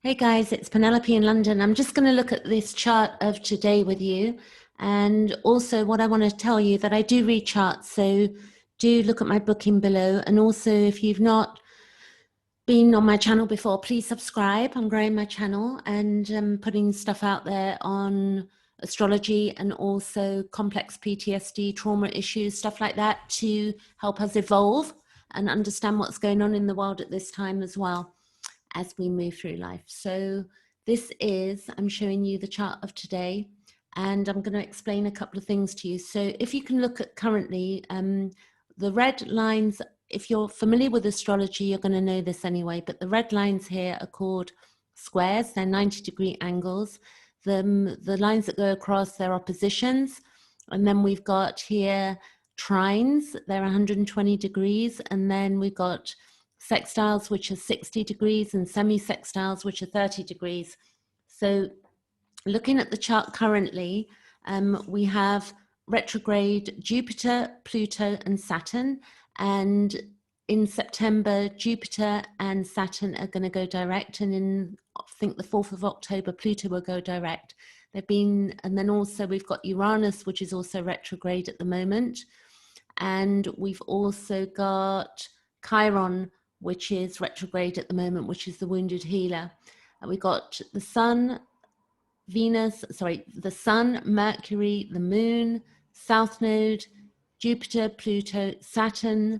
Hey guys, it's Penelope in London. I'm just going to look at this chart of today with you. And also what I want to tell you that I do read charts, so do look at my booking below. And also if you've not been on my channel before, please subscribe. I'm growing my channel and putting stuff out there on astrology and also complex PTSD, trauma issues, stuff like that to help us evolve and understand what's going on in the world at this time as well as we move through life. So this is, I'm showing you the chart of today, and I'm going to explain a couple of things to you. So if you can look at currently, the red lines, if you're familiar with astrology, you're going to know this anyway, but the red lines here are called squares. They're 90-degree angles. The lines that go across, they're oppositions. And then we've got here trines, they're 120 degrees. And then we've got sextiles, which are 60 degrees, and semi-sextiles, which are 30 degrees. So looking at the chart currently, we have retrograde Jupiter, Pluto, and Saturn. And in September, Jupiter and Saturn are going to go direct. And in, I think, the 4th of October, Pluto will go direct. They've been, and then also we've got Uranus, which is also retrograde at the moment. And we've also got Chiron, which is retrograde at the moment, which is the wounded healer. And we've got the Sun, Venus, sorry, the Sun, Mercury, the Moon, South Node, Jupiter, Pluto, Saturn,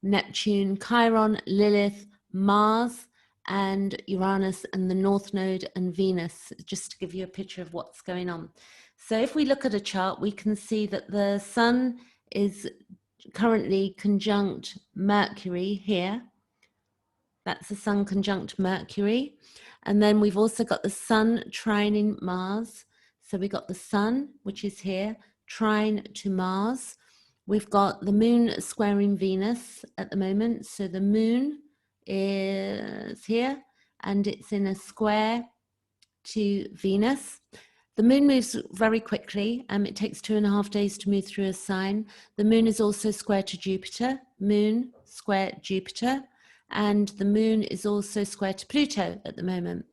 Neptune, Chiron, Lilith, Mars, and Uranus, and the North Node and Venus, just to give you a picture of what's going on. So if we look at a chart, we can see that the Sun is currently conjunct Mercury here. That's the Sun conjunct Mercury. And then we've also got the Sun trining Mars. So we've got the Sun, which is here, trine to Mars. We've got the Moon squaring Venus at the moment. So the Moon is here and it's in a square to Venus. The Moon moves very quickly. It takes 2.5 days to move through a sign. The Moon is also square to Jupiter. Moon square Jupiter. And the Moon is also square to Pluto at the moment.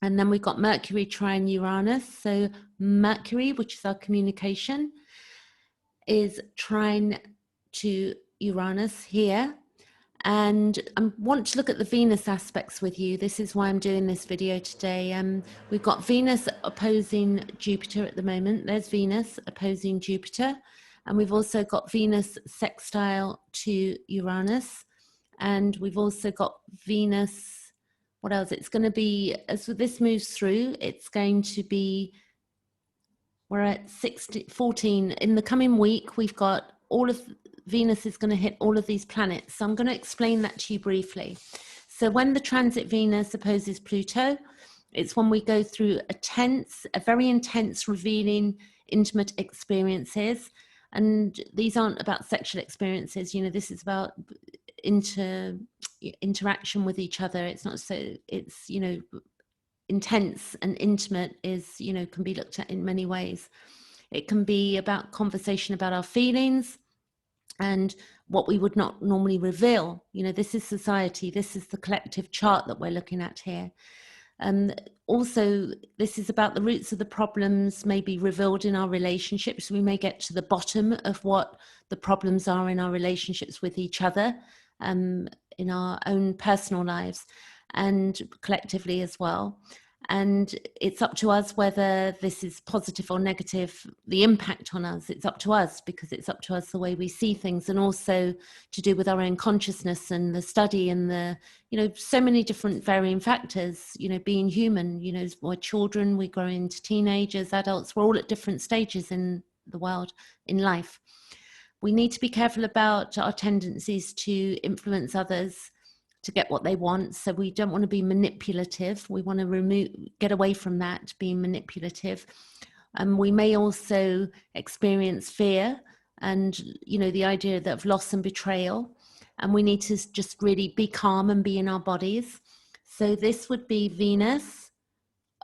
And then we've got Mercury trine Uranus. So Mercury, which is our communication, is trine to Uranus here. And I want to look at the Venus aspects with you. This is why I'm doing this video today. We've got Venus opposing Jupiter at the moment. There's Venus opposing Jupiter. And we've also got Venus sextile to Uranus. And we've also got Venus, what else? It's going to be, as this moves through, it's going to be, we're at 14. In the coming week, we've got all of, Venus is going to hit all of these planets. So I'm going to explain that to you briefly. So when the transit Venus opposes Pluto, it's when we go through a very intense, revealing, intimate experiences. And these aren't about sexual experiences. You know, this is about interaction with each other. It's not so, it's, you know, intense and intimate is, you know, can be looked at in many ways. It can be about conversation about our feelings and what we would not normally reveal. You know, this is society. This is the collective chart that we're looking at here. Also, this is about the roots of the problems may be revealed in our relationships. We may get to the bottom of what the problems are in our relationships with each other, in our own personal lives and collectively as well. And it's up to us whether this is positive or negative, the impact on us. It's up to us, because it's up to us the way we see things, and also to do with our own consciousness and the study and the, you know, so many different varying factors, you know, being human, you know, we're children, we grow into teenagers, adults, we're all at different stages in the world, in life. We need to be careful about our tendencies to influence others to get what they want. So we don't want to be manipulative. We want to get away from that, being manipulative. We may also experience fear and, you know, the idea of loss and betrayal. And we need to just really be calm and be in our bodies. So this would be Venus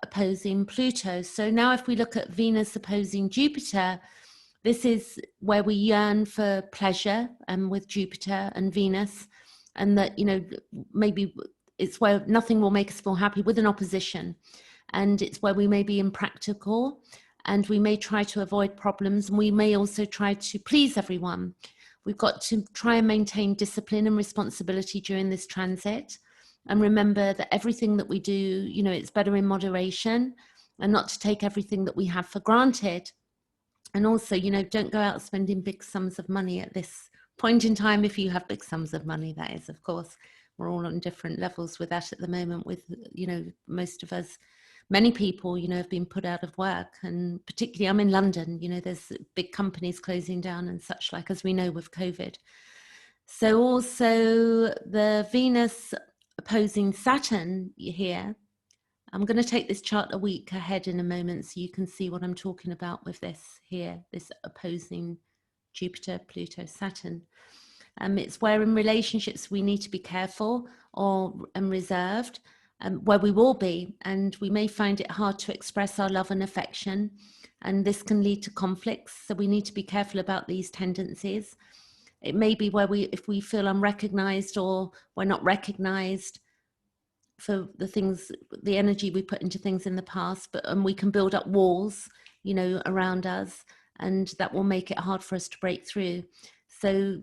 opposing Pluto. So now if we look at Venus opposing Jupiter, this is where we yearn for pleasure with Jupiter and Venus. And that, you know, maybe it's where nothing will make us feel happy, with an opposition. And it's where we may be impractical, and we may try to avoid problems, and we may also try to please everyone. We've got to try and maintain discipline and responsibility during this transit. And remember that everything that we do, you know, it's better in moderation, and not to take everything that we have for granted. And also, you know, don't go out spending big sums of money at this point in time. If you have big sums of money, that is, of course. We're all on different levels with that at the moment, with, you know, most of us, many people, you know, have been put out of work. And particularly I'm in London, you know, there's big companies closing down and such like, as we know with COVID. So also the Venus opposing Saturn here. I'm going to take this chart a week ahead in a moment so you can see what I'm talking about with this here, this opposing Jupiter, Pluto, Saturn. It's where in relationships we need to be careful and reserved, where we will be, and we may find it hard to express our love and affection, and this can lead to conflicts, so we need to be careful about these tendencies. It may be where if we feel unrecognized or we're not recognized for the things, the energy we put into things in the past, and we can build up walls, you know, around us, and that will make it hard for us to break through. So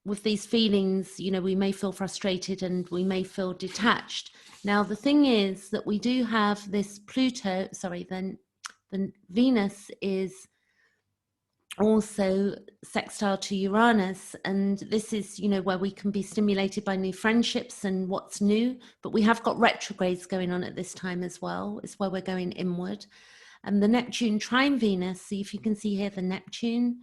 with these feelings, you know, we may feel frustrated and we may feel detached. Now, the thing is that we do have this Pluto, sorry, then Venus is also sextile to Uranus, and this is, you know, where we can be stimulated by new friendships and what's new, but we have got retrogrades going on at this time as well. It's where we're going inward. And the Neptune trine Venus, see if you can see here, the Neptune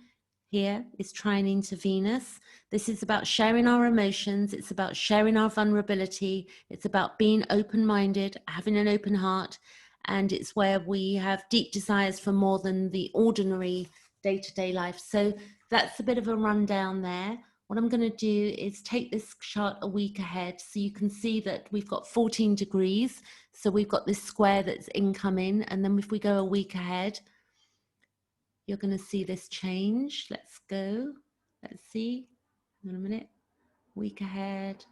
here is trining to Venus. This is about sharing our emotions. It's about sharing our vulnerability. It's about being open-minded, having an open heart. And it's where we have deep desires for more than the ordinary day-to-day life. So that's a bit of a rundown there. What I'm going to do is take this chart a week ahead so you can see that we've got 14 degrees. So we've got this square that's incoming. And then if we go a week ahead, you're going to see this change. Let's go. Let's see. In a minute. Week ahead.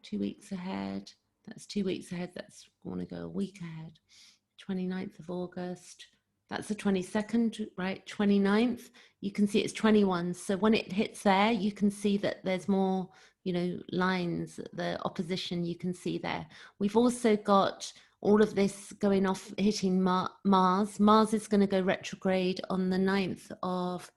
2 weeks ahead. That's 2 weeks ahead. That's going to go a week ahead. 29th of August. That's the 22nd, right? 29th. You can see it's 21. So when it hits there, you can see that there's more, you know, lines, the opposition you can see there. We've also got all of this going off, hitting Mars. Mars is going to go retrograde on the 9th of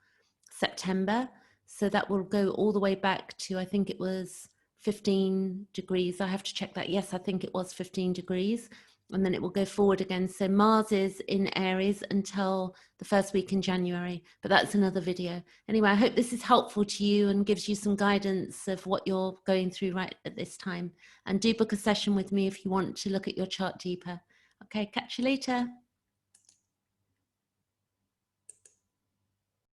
September. So that will go all the way back to, I think it was 15 degrees. I have to check that. Yes, I think it was 15 degrees. And then it will go forward again. So Mars is in Aries until the first week in January, but that's another video. Anyway, I hope this is helpful to you and gives you some guidance of what you're going through right at this time. And do book a session with me if you want to look at your chart deeper. Okay, catch you later.